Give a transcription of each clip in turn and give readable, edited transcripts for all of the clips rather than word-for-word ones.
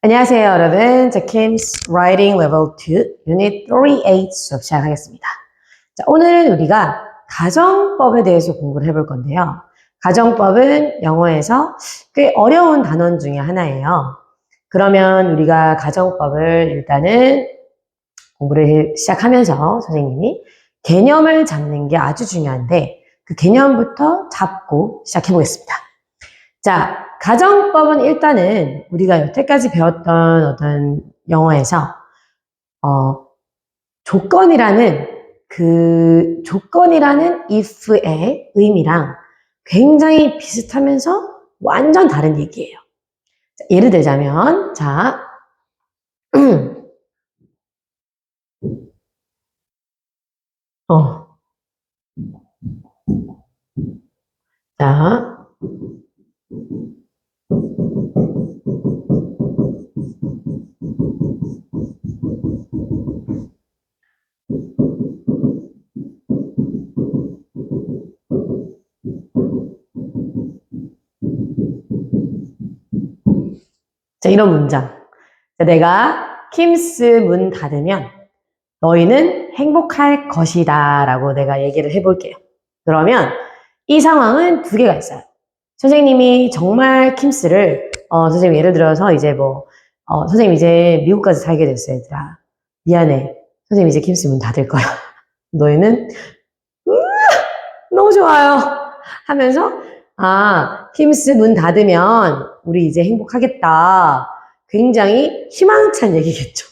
안녕하세요, 여러분. 자, Kim's Writing Level 2 Unit 38 수업 시작하겠습니다. 자, 오늘은 우리가 가정법에 대해서 공부를 해볼 건데요. 가정법은 영어에서 꽤 어려운 단원 중에 하나예요. 그러면 우리가 가정법을 일단은 공부를 시작하면서 선생님이 개념을 잡는 게 아주 중요한데 그 개념부터 잡고 시작해 보겠습니다. 자, 가정법은 일단은 우리가 여태까지 배웠던 어떤 영어에서 조건이라는 if의 의미랑 굉장히 비슷하면서 완전 다른 얘기예요. 자, 예를 들자면 자, 자, 자, 이런 문장. 자, 내가 킴스 문 닫으면 너희는 행복할 것이다 라고 내가 얘기를 해볼게요. 그러면 이 상황은 두 개가 있어요. 선생님이 정말 킴스를 선생님 예를 들어서 이제 선생님 이제 미국 가서 살게 됐어 얘들아. 미안해. 선생님 이제 킴스 문 닫을 거야. 너희는 너무 좋아요 하면서 킴스 문 닫으면 우리 이제 행복하겠다. 굉장히 희망찬 얘기겠죠.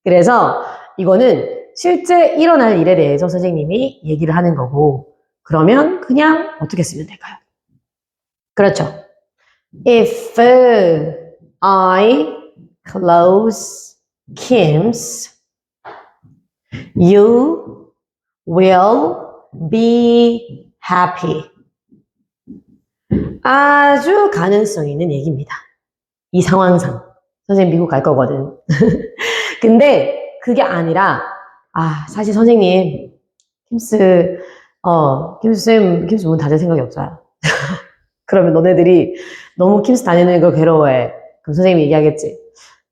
그래서 이거는 실제 일어날 일에 대해서 선생님이 얘기를 하는 거고 그러면 그냥 어떻게 쓰면 될까요? 그렇죠. If I close Kim's, you will be happy. 아주 가능성 있는 얘기입니다. 이 상황상. 선생님 미국 갈 거거든. 근데 그게 아니라 사실 선생님 킴스 문 닫을 생각이 없어요. 그러면 너네들이 너무 킴스 다니는 걸 괴로워해. 그럼 선생님이 얘기하겠지.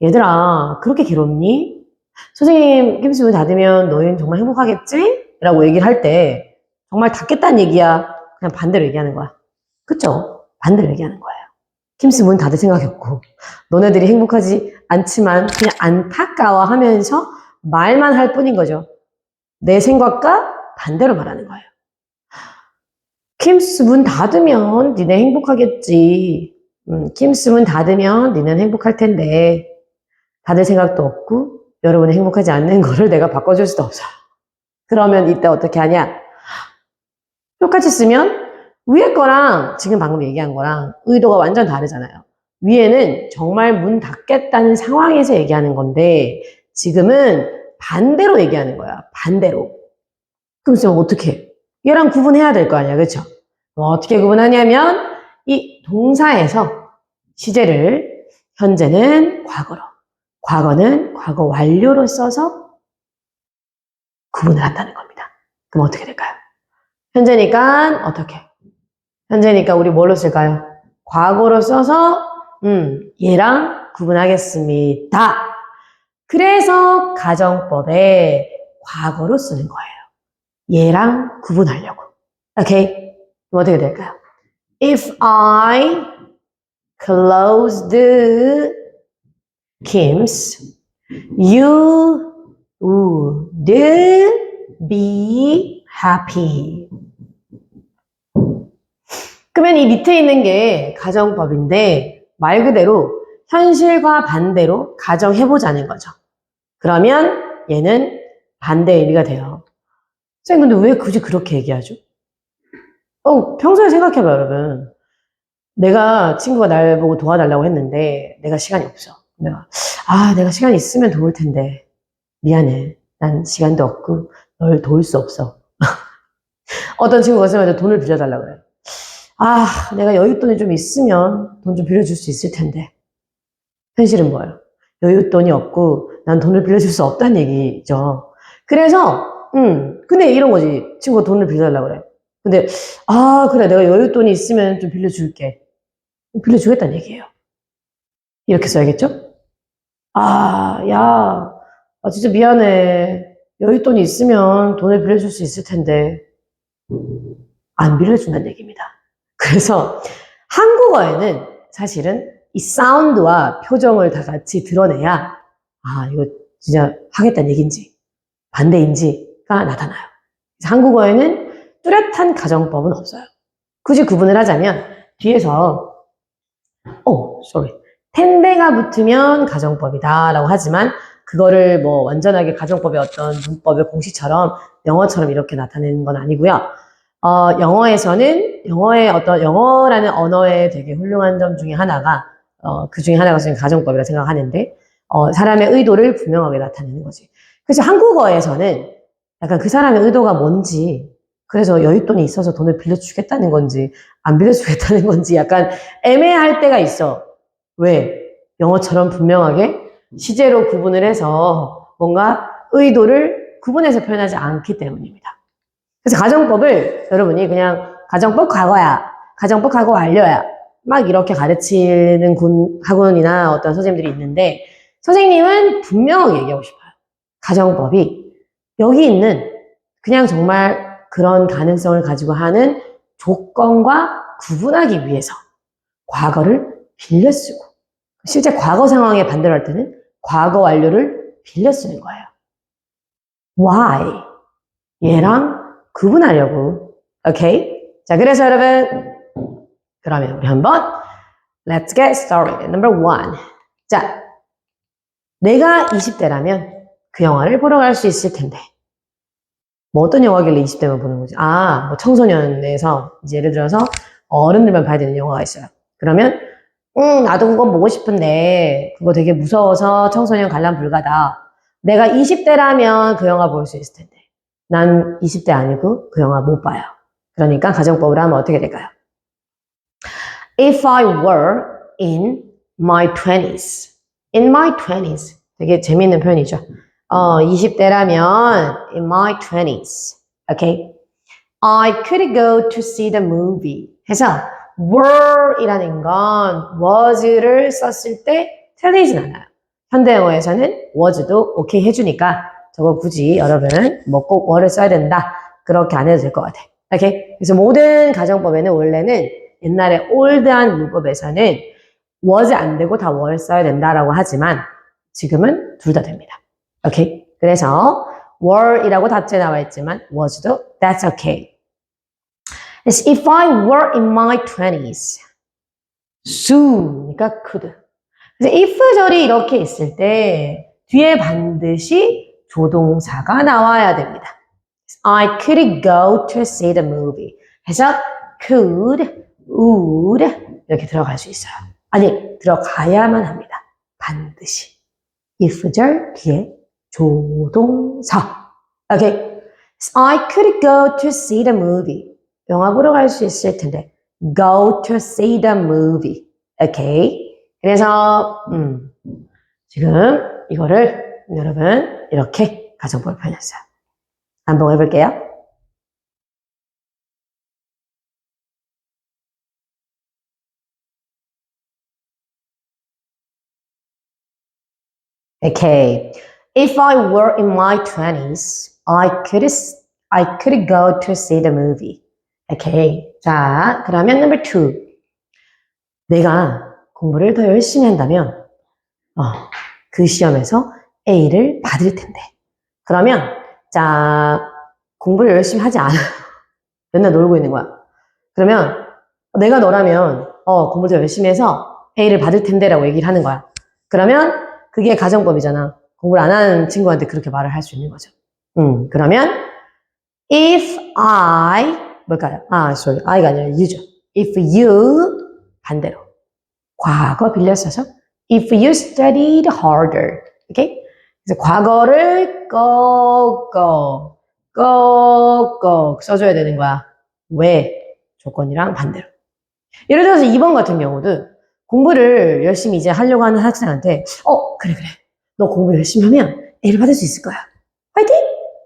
얘들아 그렇게 괴롭니? 선생님 킴스 문 닫으면 너희는 정말 행복하겠지? 라고 얘기를 할 때 정말 닫겠다는 얘기야. 그냥 반대로 얘기하는 거야. 그쵸? 반대로 얘기하는 거예요. 킴스 문 닫을 생각이 없고 너네들이 행복하지 않지만 그냥 안타까워하면서 말만 할 뿐인 거죠. 내 생각과 반대로 말하는 거예요. 킴스 문 닫으면 니네 행복하겠지. 킴스 문 닫으면 니는 행복할 텐데 닫을 생각도 없고 여러분이 행복하지 않는 거를 내가 바꿔줄 수도 없어. 그러면 이때 어떻게 하냐? 똑같이 쓰면 위에 거랑 지금 방금 얘기한 거랑 의도가 완전 다르잖아요. 위에는 정말 문 닫겠다는 상황에서 얘기하는 건데 지금은 반대로 얘기하는 거야. 반대로. 그럼 쌤 어떻게 해? 얘랑 구분해야 될 거 아니야. 그렇죠? 어떻게 구분하냐면 이 동사에서 시제를 현재는 과거로, 과거는 과거 완료로 써서 구분을 한다는 겁니다. 그럼 어떻게 될까요? 현재니까 어떻게? 현재니까 우리 뭘로 쓸까요? 과거로 써서 얘랑 구분하겠습니다. 그래서 가정법에 과거로 쓰는 거예요. 얘랑 구분하려고. 오케이? 그럼 어떻게 될까요? If I closed Kim's, you would be happy. 그러면 이 밑에 있는 게 가정법인데 말 그대로 현실과 반대로 가정해보자는 거죠. 그러면 얘는 반대 의미가 돼요. 선생님 근데 왜 굳이 그렇게 얘기하죠? 평소에 생각해봐요 여러분. 내가 친구가 날 보고 도와달라고 했는데 내가 시간이 없어. 내가 시간이 있으면 도울 텐데 미안해. 난 시간도 없고 널 도울 수 없어. 어떤 친구가 있으면 돈을 빌려달라고 그래. 내가 여윳돈이 좀 있으면 돈 좀 빌려줄 수 있을 텐데. 현실은 뭐예요? 여윳돈이 없고 난 돈을 빌려줄 수 없다는 얘기죠. 그래서 근데 이런 거지. 친구가 돈을 빌려달라고 그래. 근데 그래 내가 여윳돈이 있으면 좀 빌려줄게. 빌려주겠다는 얘기예요. 이렇게 써야겠죠? 야, 진짜 미안해. 여윳돈이 있으면 돈을 빌려줄 수 있을 텐데. 안 빌려준다는 얘기입니다. 그래서 한국어에는 사실은 이 사운드와 표정을 다 같이 드러내야, 이거 진짜 하겠다는 얘기인지, 반대인지가 나타나요. 그래서 한국어에는 뚜렷한 가정법은 없어요. 굳이 구분을 하자면, 뒤에서, sorry. 텐대가 붙으면 가정법이다 라고 하지만, 그거를 뭐 완전하게 가정법의 어떤 문법의 공식처럼 영어처럼 이렇게 나타내는 건 아니고요. 영어라는 언어의 되게 훌륭한 점 중에 하나가, 그 중에 하나가 지금 가정법이라 생각하는데, 사람의 의도를 분명하게 나타내는 거지. 그래서 한국어에서는 약간 그 사람의 의도가 뭔지, 그래서 여윳돈이 있어서 돈을 빌려주겠다는 건지, 안 빌려주겠다는 건지 약간 애매할 때가 있어. 왜? 영어처럼 분명하게 시제로 구분을 해서 뭔가 의도를 구분해서 표현하지 않기 때문입니다. 그래서 가정법을 여러분이 그냥 가정법 과거야, 가정법 과거 완료야 막 이렇게 가르치는 학원이나 어떤 선생님들이 있는데 선생님은 분명하게 얘기하고 싶어요. 가정법이 여기 있는 그냥 정말 그런 가능성을 가지고 하는 조건과 구분하기 위해서 과거를 빌려 쓰고 실제 과거 상황에 반대로 할 때는 과거 완료를 빌려 쓰는 거예요. Why? 얘랑 구분하려고. 오케이? 자, 그래서 여러분, 그러면 우리 한번 Let's get started. Number one. 자, 내가 20대라면 그 영화를 보러 갈 수 있을 텐데. 뭐 어떤 영화길래 20대만 보는 거지? 뭐 청소년에서 이제 예를 들어서 어른들만 봐야 되는 영화가 있어요. 그러면 나도 그건 보고 싶은데 그거 되게 무서워서 청소년 관람 불가다. 내가 20대라면 그 영화 볼 수 있을 텐데. 난 20대 아니고 그 영화 못 봐요. 그러니까 가정법으로 하면 어떻게 될까요? If I were in my 20s. In my 20s. 되게 재미있는 표현이죠. 20대라면 in my 20s. Okay? I could go to see the movie. 해서 were 이라는 건 was를 썼을 때 틀리진 않아요. 현대 영어에서는 was도 오케이 해주니까 저거 굳이 여러분 뭐 꼭 were를 써야 된다. 그렇게 안 해도 될 것 같아. 오케이? 그래서 모든 가정법에는 원래는 옛날에 올드한 문법에서는 was 안 되고 다 were 써야 된다라고 하지만 지금은 둘 다 됩니다. 오케이? 그래서 were이라고 답지에 나와 있지만 was도 that's okay. If I were in my 20s. soon이니까 could. 그래서 if 절이 이렇게 있을 때 뒤에 반드시 조동사가 나와야 됩니다. I could go to see the movie. 해서 could, would 이렇게 들어갈 수 있어요. 아니, 들어가야만 합니다. 반드시. if 절 뒤에 조동사. 오케이. I could go to see the movie. 영화 보러 갈 수 있을 텐데. Go to see the movie. 오케이. 그래서 지금 이거를 여러분 이렇게 가정법을 표현했어요. 한번 해볼게요. Okay. If I were in my 20s, I could go to see the movie. Okay. 자, 그러면 number 2. 내가 공부를 더 열심히 한다면 그 시험에서 A를 받을 텐데. 그러면 자, 공부를 열심히 하지 않아. 맨날 놀고 있는 거야. 그러면 내가 너라면 공부를 더 열심히 해서 A를 받을 텐데라고 얘기를 하는 거야. 그러면 그게 가정법이잖아. 공부를 안 하는 친구한테 그렇게 말을 할 수 있는 거죠. 그러면 if I 뭘까요? sorry. I가 아니라 you죠. If you 반대로 과거 빌려 써서 if you studied harder. 오케이? 그래서 과거를 꼭 써줘야 되는 거야. 왜? 조건이랑 반대로. 예를 들어서 2번 같은 경우도 공부를 열심히 이제 하려고 하는 학생한테 그래 너 공부 열심히 하면 A를 받을 수 있을 거야. 화이팅!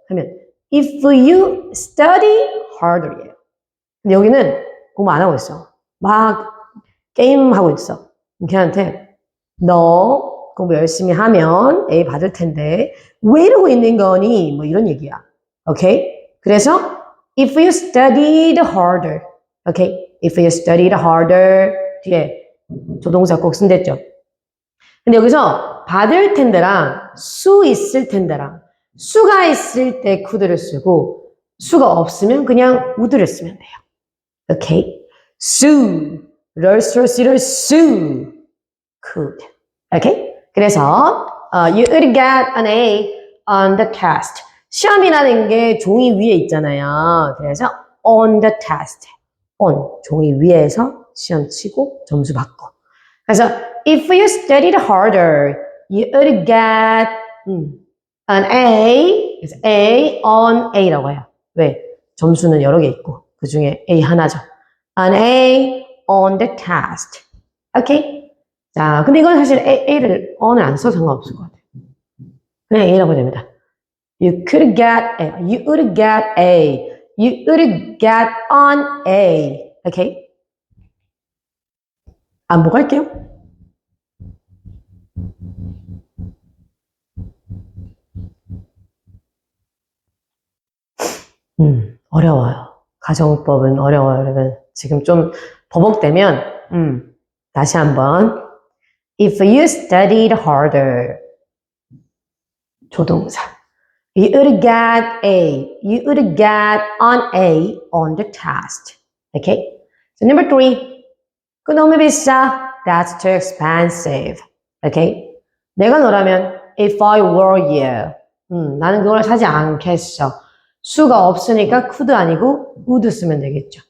하면 if you study harder이에요. 근데 여기는 공부 안 하고 있어. 막 게임하고 있어. 걔한테 너 공부 열심히 하면 A 받을 텐데 왜 이러고 있는 거니? 뭐 이런 얘기야. 오케이? 그래서 if you studied harder. 오케이? If you studied harder 뒤에 조동사 꼭 쓴댔죠. 근데 여기서 받을 텐데랑 수 있을 텐데랑 수가 있을 때 could를 쓰고 수가 없으면 그냥 would를 쓰면 돼요. 오케이? Sue, 럴스러시를 Sue could. 오케이? 그래서 you would get an A on the test. 시험이라는 게 종이 위에 있잖아요. 그래서 on the test. on, 종이 위에서 시험 치고 점수 받고. 그래서 if you studied harder, you would get an A, 그래서 A on A라고 해요. 왜? 점수는 여러 개 있고 그 중에 A 하나죠. An A on the test. 오케이? 자, 근데 이건 사실 A를 on을 안 써도 상관없을 것 같아요. 그냥 A라고 됩니다. You could get A. You would get A. You would get on A. 오케이? 반복할게요. 어려워요. 가정법은 어려워요, 여러분. 지금 좀 버벅대면, 다시 한번. If you studied harder. 조동사. You would get A. You would get an A on the test. Okay? So number 3. 그 너무 비싸. That's too expensive. Okay? 내가 너라면 if I were you. 나는 그걸 사지 않겠어. 수가 없으니까 could 아니고 would 쓰면 되겠죠.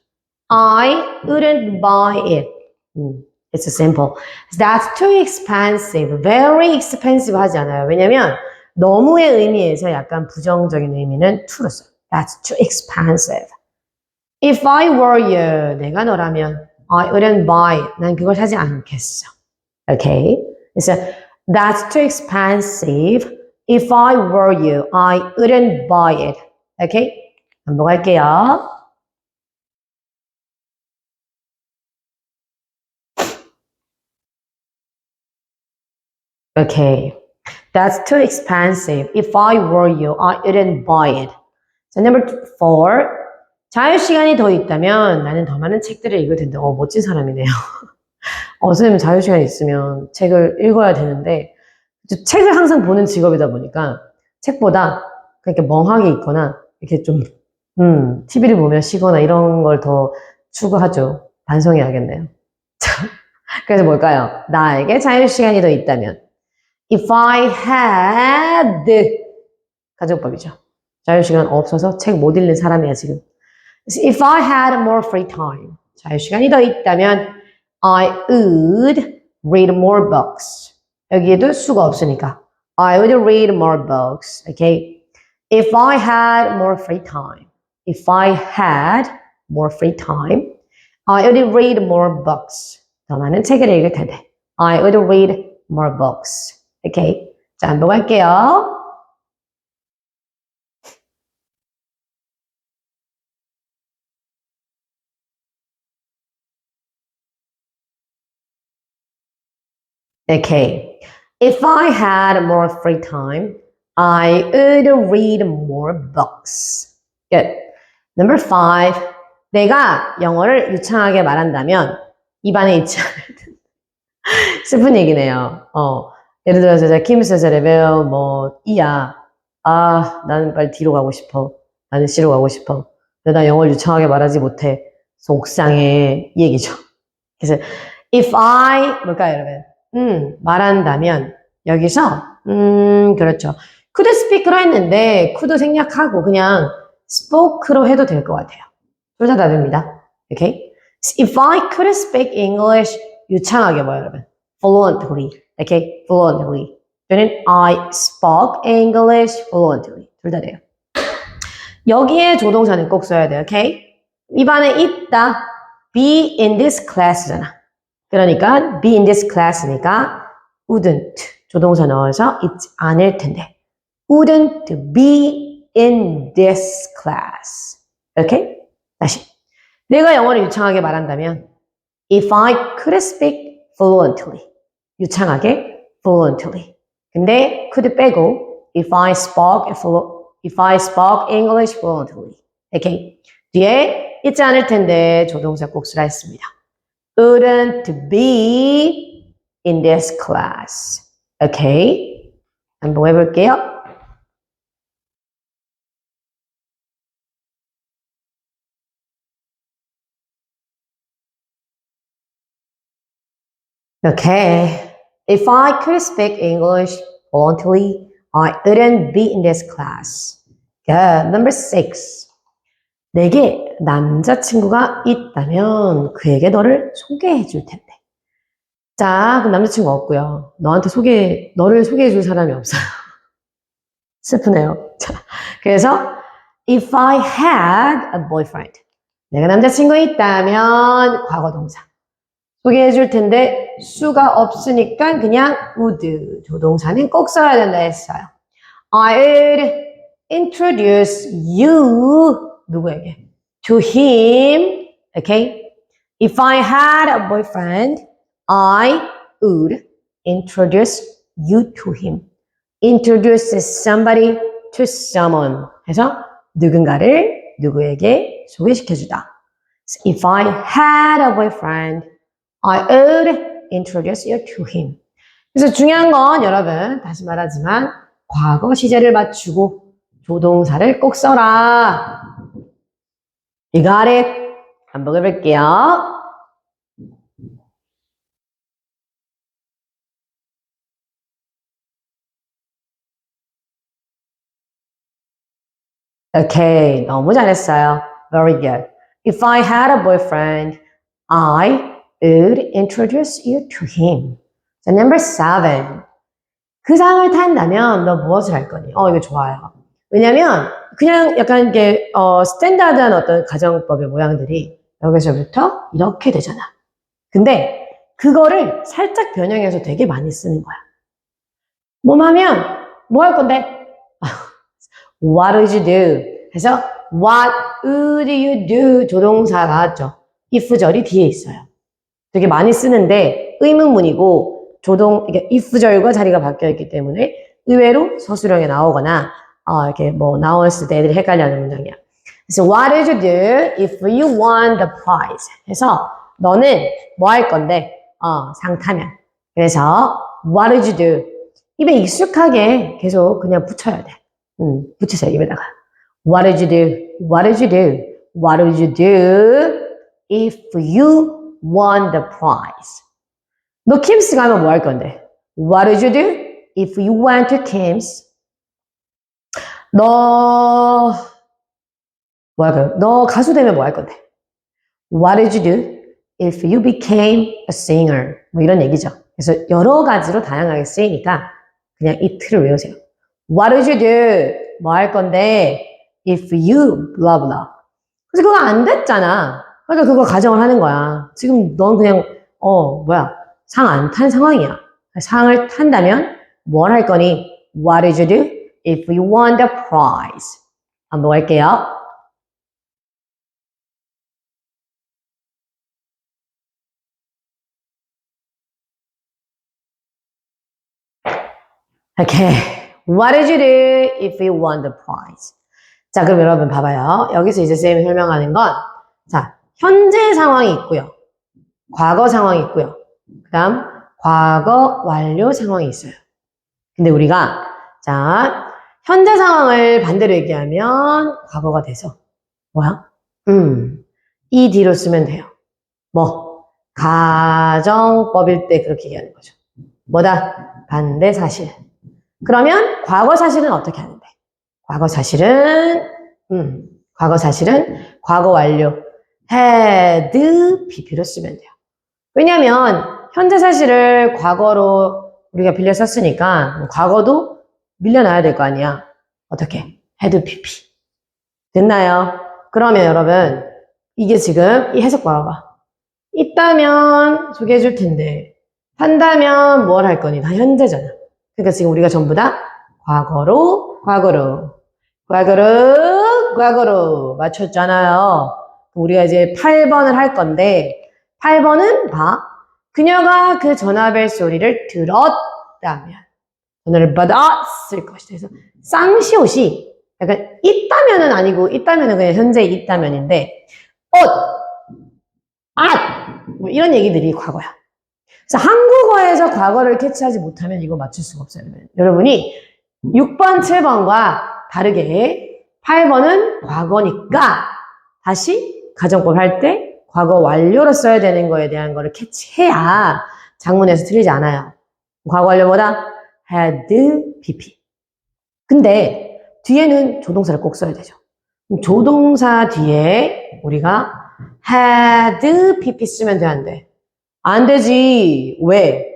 I wouldn't buy it. It's simple. That's too expensive. Very expensive 하지 않아요. 왜냐면 너무의 의미에서 약간 부정적인 의미는 to로 써요. That's too expensive. If I were you, 내가 너라면 I wouldn't buy it. 난 그걸 사지 않겠어. Okay? 그래서 that's too expensive. If I were you, I wouldn't buy it. Okay? 반복할게요. Okay. That's too expensive. If I were you, I wouldn't buy it. So number 4. 자유시간이 더 있다면 나는 더 많은 책들을 읽을 텐데. 멋진 사람이네요. 선생님 자유시간이 있으면 책을 읽어야 되는데 책을 항상 보는 직업이다 보니까 책보다 그렇게 멍하게 있거나 이렇게 좀 TV를 보며 쉬거나 이런 걸 더 추구하죠. 반성해야겠네요. 그래서 뭘까요? 나에게 자유시간이 더 있다면 If I had 가정법이죠. 자유시간 없어서 책 못 읽는 사람이야 지금. If I had more free time 자유시간이 더 있다면 I would read more books. 여기에도 수가 없으니까 I would read more books. Okay? If I had more free time If I had more free time I would read more books. 더 많은 책을 읽을 텐데 I would read more books. 오케이. 자, 반복할게요. 오케이. If I had more free time, I would read more books. Good. Number 5. 내가 영어를 유창하게 말한다면 입안에 있지 않을 슬픈 얘기네요. 예를 들어서 제가 킴스에서 레벨 이야. 나는 빨리 뒤로 가고 싶어. 나는 C로 가고 싶어. 근데 나 영어를 유창하게 말하지 못해. 속상해. 이 얘기죠. 그래서 if I 뭘까요, 여러분? 말한다면 여기서 그렇죠. could speak로 했는데 could 생략하고 그냥 spoke로 해도 될 것 같아요. 둘 다 됩니다. 오케이? If I could speak English 유창하게 뭐예요, 여러분? Fluently. 오케이? Fluently. 또는 I spoke English fluently. 둘 다 돼요. 여기에 조동사는 꼭 써야 돼요. 오케이? 입안에 있다. Be in this class잖아. 그러니까 be in this class니까 wouldn't 조동사 넣어서 있지 않을 텐데 wouldn't be in this class. 오케이? 다시. 내가 영어를 유창하게 말한다면 If I could speak fluently. 유창하게 fluently. 근데 could 빼고 if I spoke English fluently. 오케이. 뒤에 있지 않을 텐데 조동사 꼭 쓰라 했습니다. Wouldn't be in this class. 오케이. 한번 해볼게요. Okay. If I could speak English fluently, I wouldn't be in this class. Good. Number 6. 내게 남자친구가 있다면 그에게 너를 소개해 줄 텐데. 자, 그럼 남자친구 없고요. 너를 소개해 줄 사람이 없어요. 슬프네요. 자, 그래서 if I had a boyfriend. 내가 남자친구 있다면 과거 동사. 소개해 줄 텐데 수가 없으니까 그냥 would 조동사는 꼭 써야 된다 했어요. I would introduce you 누구에게? To him. Okay? If I had a boyfriend, I would introduce you to him. Introduce somebody to someone. 해서 누군가를 누구에게 소개시켜주다. So if I had a boyfriend, I would introduce you to him. 그래서 중요한 건 여러분 다시 말하지만 과거 시제를 맞추고 조동사를 꼭 써라. You got it? 한번 해볼게요. Okay, 너무 잘했어요. Very good. If I had a boyfriend, I would introduce you to him. 자, number 7. 그 상을 탄다면 너 무엇을 할 거니? 이거 좋아요. 왜냐면 그냥 약간 이게 스탠다드한 어떤 가정법의 모양들이 여기서부터 이렇게 되잖아. 근데 그거를 살짝 변형해서 되게 많이 쓰는 거야. 뭐하면 뭐 할 건데? What would you do? 그래서 What would you do? 조동사 나왔죠. if절이 뒤에 있어요. 되게 많이 쓰는데 의문문이고 이게 if절과 자리가 바뀌어 있기 때문에 의외로 서술형에 나오거나 이렇게 뭐 나왔을 때 애들이 헷갈려하는 문장이야. 그래서 What would you do if you won the prize? 해서 너는 뭐 할 건데? 상 타면. 그래서 What would you do? 입에 익숙하게 계속 그냥 붙여야 돼. 붙이세요, 입에다가. What would you do? What would you do? What would you do if you won the prize? 너 킴스 가면 뭐 할 건데? What would you do if you went to Kim's? 너 가수 되면 뭐 할 건데? What would you do if you became a singer? 뭐 이런 얘기죠. 그래서 여러 가지로 다양하게 쓰이니까 그냥 이 틀을 외우세요. What would you do? 뭐 할 건데? If you blah blah. 그래서 그거 안 됐잖아. 그러니까 그거 가정을 하는 거야. 지금 넌 그냥 상 안 탄 상황이야. 상을 탄다면 뭘 할 거니? What would you do if you won the prize? 한번 할게요. Okay. What would you do if you won the prize? 자, 그럼 여러분 봐봐요. 여기서 이제 쌤이 설명하는 건, 자, 현재 상황이 있고요. 과거 상황이 있고요. 그 다음, 과거 완료 상황이 있어요. 근데 우리가, 자, 현재 상황을 반대로 얘기하면 과거가 돼서, 뭐야? 이 뒤로 쓰면 돼요. 가정법일 때 그렇게 얘기하는 거죠. 뭐다? 반대 사실. 그러면 과거 사실은 어떻게 하는데? 과거 사실은 과거 완료 had BP로 쓰면 돼요. 왜냐면 현재 사실을 과거로 우리가 빌려 썼으니까 과거도 밀려놔야 될 거 아니야. 어떻게? had BP. 됐나요? 그러면 여러분 이게 지금 이 해석 봐봐. 있다면 소개해 줄 텐데 한다면 뭘 할 거니? 다 현재잖아. 그러니까 지금 우리가 전부 다 과거로 맞췄잖아요. 우리가 이제 8번을 할 건데 8번은 봐. 그녀가 그 전화벨 소리를 들었다 받았다면. 전화를 받았을 것이다. 그래서 쌍시옷이 약간 있다면은 아니고 있다면은 그냥 현재 있다면인데 뭐 이런 얘기들이 과거야. 그래서 한국어에서 과거를 캐치하지 못하면 이거 맞출 수가 없어요. 여러분이 6번, 7번과 다르게 8번은 과거니까 다시 가정법 할 때 과거 완료로 써야 되는 거에 대한 거를 캐치해야 장문에서 틀리지 않아요. 과거 완료보다 had, pp. 근데 뒤에는 조동사를 꼭 써야 되죠. 조동사 뒤에 우리가 had, pp 쓰면 돼, 안 돼? 안 되지. 왜?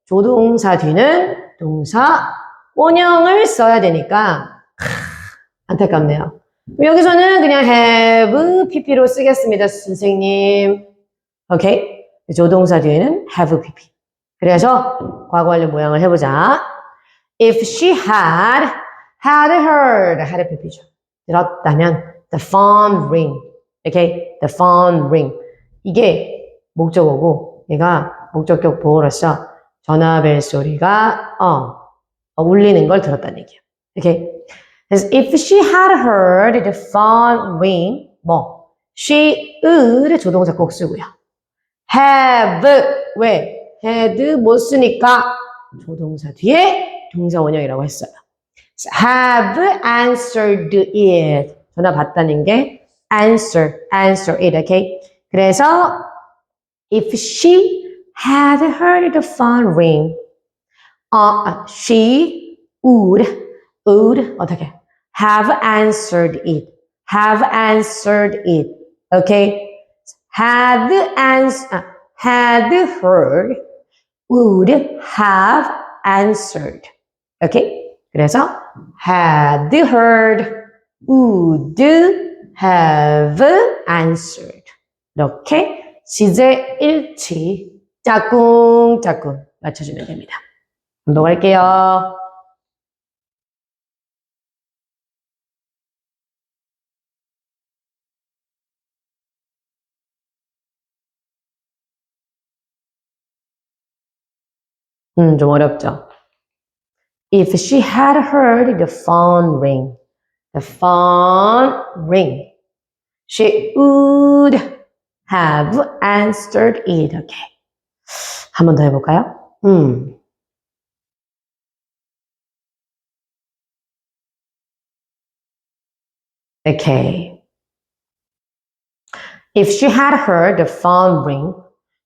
조동사 뒤는 동사 원형을 써야 되니까 안타깝네요. 여기서는 그냥 have, pp로 쓰겠습니다, 선생님. 오케이? 조동사 뒤에는 have, pp. 그래서 과거 완료 모양을 해보자. If she had heard, had pp죠. 들었다면 the phone ring. 오케이? The phone ring. 이게 목적어고 얘가 목적격 보호로서 전화벨 소리가 울리는 걸 들었다는 얘기예요. 오케이? 그래서 if she had heard the phone ring, she would 조동사 꼭 쓰고요. have, 왜? had 못 쓰니까 조동사 뒤에 동사 원형이라고 했어요. have answered it. 전화 받다는 게 answer it, okay? 그래서 if she had heard the phone ring, she would 어떻게? have answered it. have answered it. Okay? had heard, would have answered. Okay? 그래서 had heard, would have answered. 이렇게 시제 일치 짝꿍짝꿍 맞춰주면 됩니다. 운동할게요. 좀 어렵죠? If she had heard the phone ring, she would have answered it. Okay. 한 번 더 해볼까요? Okay. If she had heard the phone ring,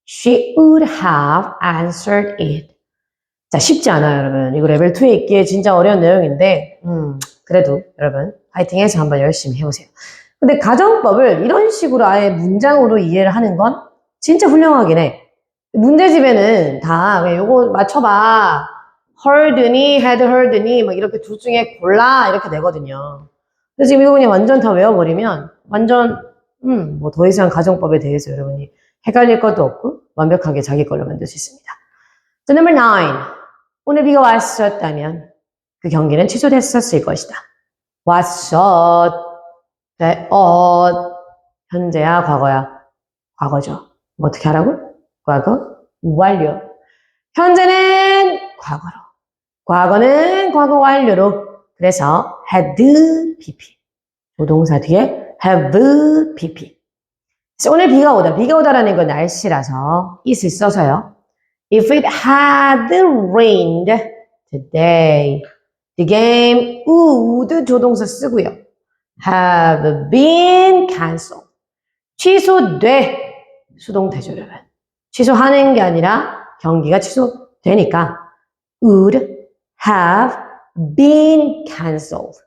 she would have answered it. 자, 쉽지 않아요, 여러분. 이거 레벨 2에 있기에 진짜 어려운 내용인데, 그래도 여러분, 파이팅해서 한번 열심히 해보세요. 근데 가정법을 이런 식으로 아예 문장으로 이해를 하는 건 진짜 훌륭하긴 해. 문제집에는 다, 그냥 요거 맞춰봐. heard니, had heard니, 막 이렇게 둘 중에 골라, 이렇게 되거든요. 근데 지금 이거 그냥 완전 다 외워버리면, 완전, 뭐 더 이상 가정법에 대해서 여러분이 헷갈릴 것도 없고, 완벽하게 자기 걸로 만들 수 있습니다. 자, number 9. 오늘 비가 왔었다면 그 경기는 취소됐었을 것이다. 현재야, 과거야? 과거죠. 어떻게 하라고? 과거 완료. 현재는 과거로. 과거는 과거 완료로. 그래서 had pp. 조동사 뒤에 have pp. 그래서 오늘 비가 오다. 비가 오다라는 건 날씨라서 it을 써서요. If it had rained today, the game would 조동사 쓰고요. have been cancelled. 취소돼. 수동태죠, 여러분. 취소하는 게 아니라 경기가 취소되니까 would have been cancelled.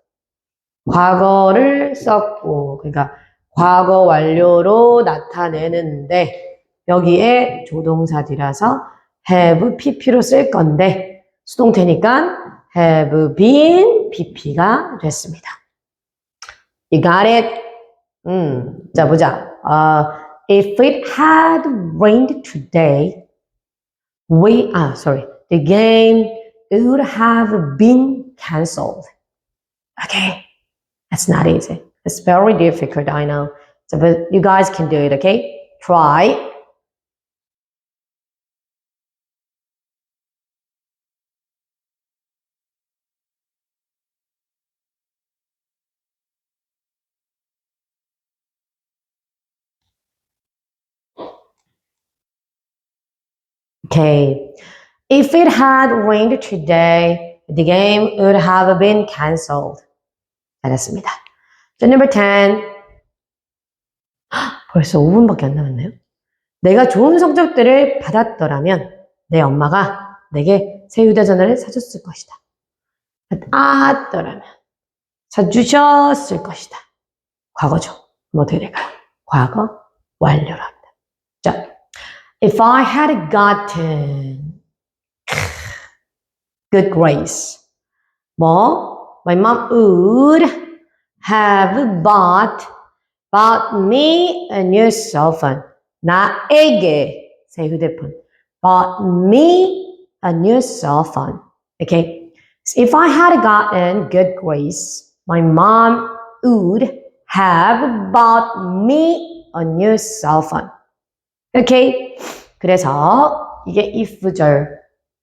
과거를 썼고, 그러니까 과거 완료로 나타내는데 여기에 조동사 뒤라서 have pp로 쓸 건데 수동태니까 have been pp가 됐습니다. You got it? 자, 보자. If it had rained today, the game would have been cancelled. Okay, that's not easy. It's very difficult, I know. So, but you guys can do it, okay? Try. Okay. If it had rained today, the game would have been cancelled. 잘했습니다. 자, number 10. 벌써 5분밖에 안 남았네요. 내가 좋은 성적들을 받았더라면 내 엄마가 내게 새 휴대전화를 사줬을 것이다. 받았더라면 사주셨을 것이다. 과거죠. 뭐 어떻게 될까요? 과거 완료로 합니다. 자, if I had gotten good grades, 뭐 my mom would have bought me a new cell phone. 나에게 새 휴대폰. Bought me a new cell phone. Okay. So if I had gotten good grades, my mom would have bought me a new cell phone. Okay. 그래서 이게 if절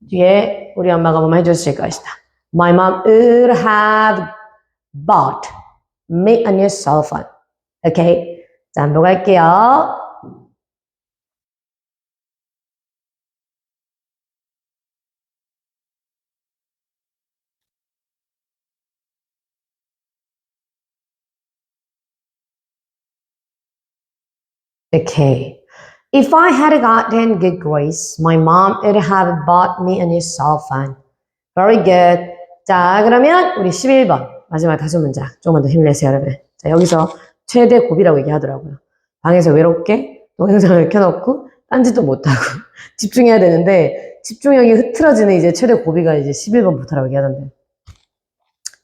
뒤에 우리 엄마가 뭐만 해줬을 것이다. My mom would have bought me a new cell phone. Okay. 자, 한번 갈게요. Okay. If I had gotten good grades, my mom would have bought me a new cell phone. Very good. 자, 그러면 우리 11번. 마지막 다섯 문장. 조금만 더 힘내세요, 여러분. 자, 여기서 최대 고비라고 얘기하더라고요. 방에서 외롭게 동영상을 켜놓고 딴짓도 못하고 집중해야 되는데 집중력이 흐트러지는 이제 최대 고비가 이제 11번부터라고 얘기하던데.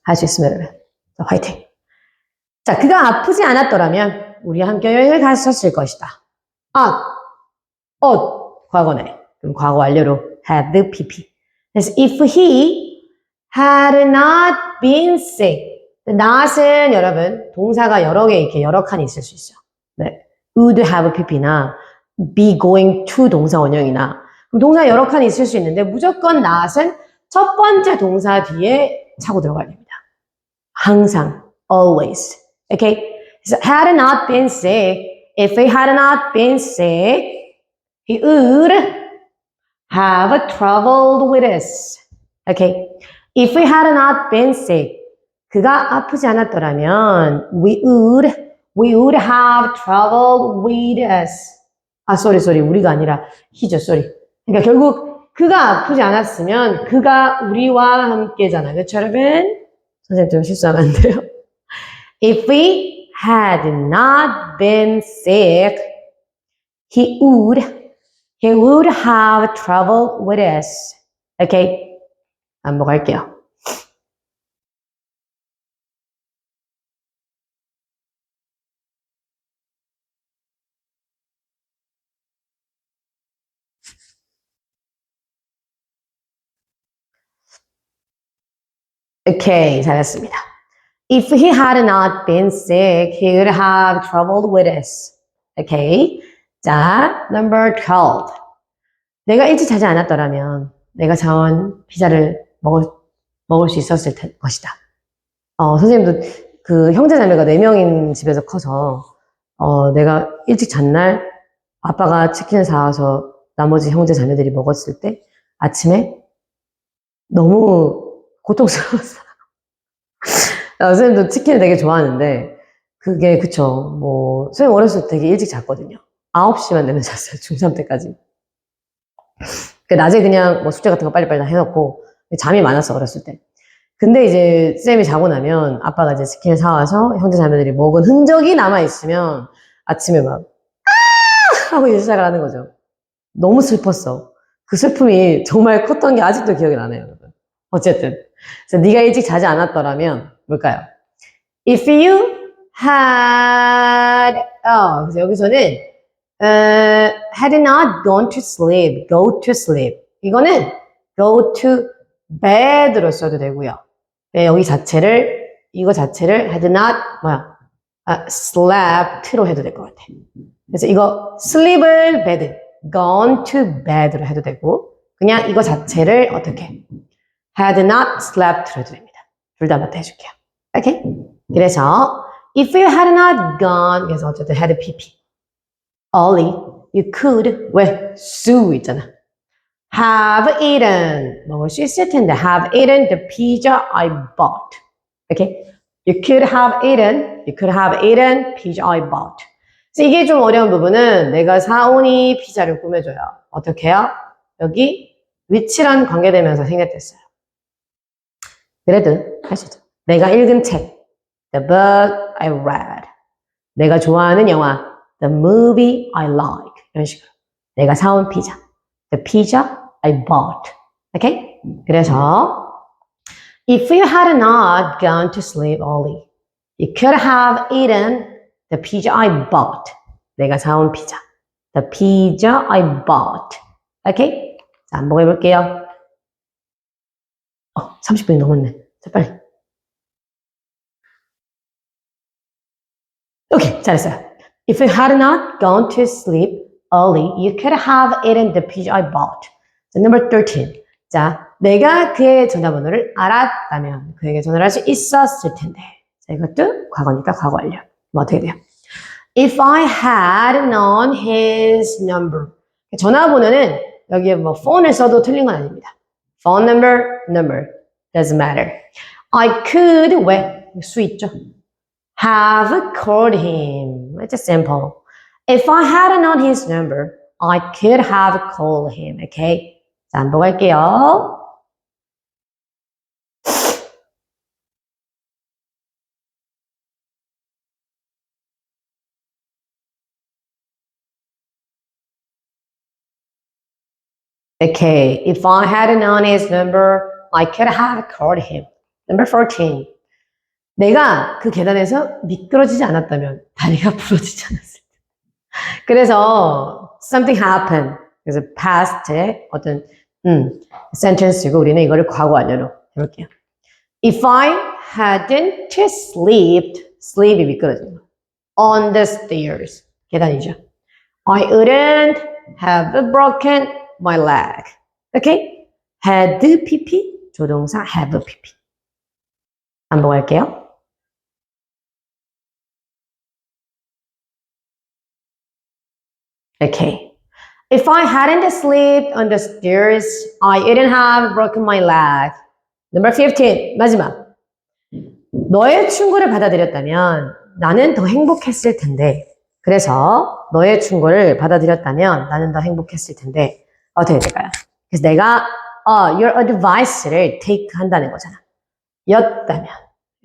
할 수 있습니다, 여러분. 자, 화이팅. 자, 그가 아프지 않았더라면 우리 함께 여행을 갔었을 것이다. 과거네. 그럼 과거 완료로 had pp. 그래서 if he had not been sick. not은 여러분 동사가 여러 개 이렇게 여러 칸이 있을 수 있어요. 네. would have pp나 be going to 동사 원형이나 그럼 동사 여러 칸이 있을 수 있는데 무조건 not은 첫 번째 동사 뒤에 차고 들어가야 됩니다. 항상 always. Okay? So had not been sick, if he had not been sick, he would have traveled with us. Okay? If he had not been sick, 그가 아프지 않았더라면 we would have traveled with us. sorry. 우리가 아니라 he죠, sorry. 그러니까 결국 그가 아프지 않았으면 그가 우리와 함께잖아. 그렇죠, 여러분? 선생님 좀 실수하면 안 돼요. If he had not been sick, he would have traveled with us. Okay? 반복할게요. Okay, 잘했습니다. If he had not been sick, he would have traveled with us. Okay? 자, number 12. 내가 일찍 자지 않았더라면 내가 자원 피자를 먹을 수 있었을 것이다. 선생님도 그 형제 자매가 4명인 집에서 커서 내가 일찍 잔 날 아빠가 치킨을 사와서 나머지 형제 자매들이 먹었을 때 아침에 너무 고통스러웠어. 선생님도 치킨을 되게 좋아하는데 그게 그쵸. 뭐 선생님 어렸을 때 되게 일찍 잤거든요. 9시만 되면 잤어요. 중3 때까지. 낮에 그냥 뭐 숙제 같은 거 빨리빨리 다 해놓고 잠이 많았어 어렸을 때. 근데 이제 쌤이 자고 나면 아빠가 이제 치킨을 사와서 형제 자매들이 먹은 흔적이 남아있으면 아침에 막 하고 이제 시작을 하는 거죠. 너무 슬펐어. 그 슬픔이 정말 컸던 게 아직도 기억이 나네요, 여러분. 어쨌든 그래서 네가 일찍 자지 않았더라면 뭘까요? If you had 그래서 여기서는 had not gone to sleep, go to sleep. 이거는 go to bed로 써도 되고요. 네, 이거 자체를 had not slept로 해도 될 것 같아. 그래서 이거 sleep을 bed, gone to bed로 해도 되고 그냥 이거 자체를 어떻게 had not slept로 해도 됩니다. 둘 다 맞다 해줄게요. 오케이? 그래서 if you had not gone 그래서 어쨌든 had pp early you could 왜? sue 있잖아. have eaten. 먹을 수 있을 텐데. Have eaten the pizza I bought. Okay? You could have eaten pizza I bought. 그래서 이게 좀 어려운 부분은 내가 사온 이 피자를 꾸며줘요. 어떻게 해요? 여기 which란 관계되면서 생략됐어요. 그래도 할 수 있죠. 내가 읽은 책. The book I read. 내가 좋아하는 영화. The movie I like. 이런 식으로. 내가 사온 피자. The pizza I bought. Okay? 그래서 if you had not gone to sleep early, you could have eaten the pizza I bought. 내가 사온 피자. The pizza I bought. Okay? 자, 한번 해볼게요. 30분이 넘었네. 자, 빨리. 오케이, 잘했어요. If you had not gone to sleep early, you could have eaten the pizza I bought. 자, number 13. 자, 내가 그의 전화번호를 알았다면 그에게 전화를 할 수 있었을 텐데. 자, 이것도 과거니까 과거 완료. 뭐 어떻게 돼요? If I had known his number. 전화번호는 여기에 뭐 폰을 써도 틀린 건 아닙니다. Phone number. Doesn't matter. I could, 왜? 수 있죠. Have called him. It's simple. If I had known his number, I could have called him. Okay? 자, 한번 할게요. Okay, if I had known his number, I could have called him. Number 14. 내가 그 계단에서 미끄러지지 않았다면 다리가 부러지지 않았을 때. 그래서 something happened. 그래서 past의 어떤 sentence고 우리는 이거를 과거 완료로 해볼게요. If I hadn't sleep이 미끄러지는 거. On the stairs. 계단이죠. I wouldn't have broken my leg. Okay? had pp 조동사 have pp. 한번 할게요. Okay. If I hadn't slept on the stairs, I wouldn't have broken my leg. Number 15. 마지막. 너의 충고를 받아들였다면 나는 더 행복했을 텐데. 그래서 너의 충고를 받아들였다면 나는 더 행복했을 텐데. 어떻게 될까요? 그래서 내가 your advice를 take 한다는 거잖아. 였다면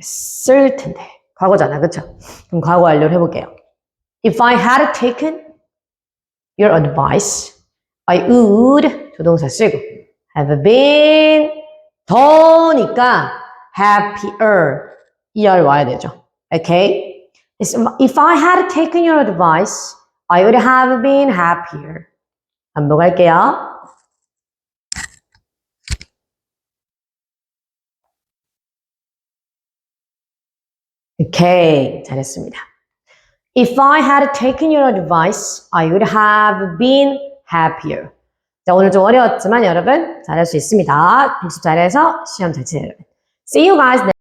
쓸 텐데. 과거잖아. 그쵸? 그럼 과거 완료를 해볼게요. If I had taken your advice, I would 조동사 쓰고 have been 더니까 happier er 와야 되죠. Okay? If I had taken your advice, I would have been happier. 한번 갈게요. Okay, 잘했습니다. If I had taken your advice, I would have been happier. 자, 오늘 좀 어려웠지만 여러분 잘할 수 있습니다. 복습 잘해서 시험 잘 치세요. See you guys next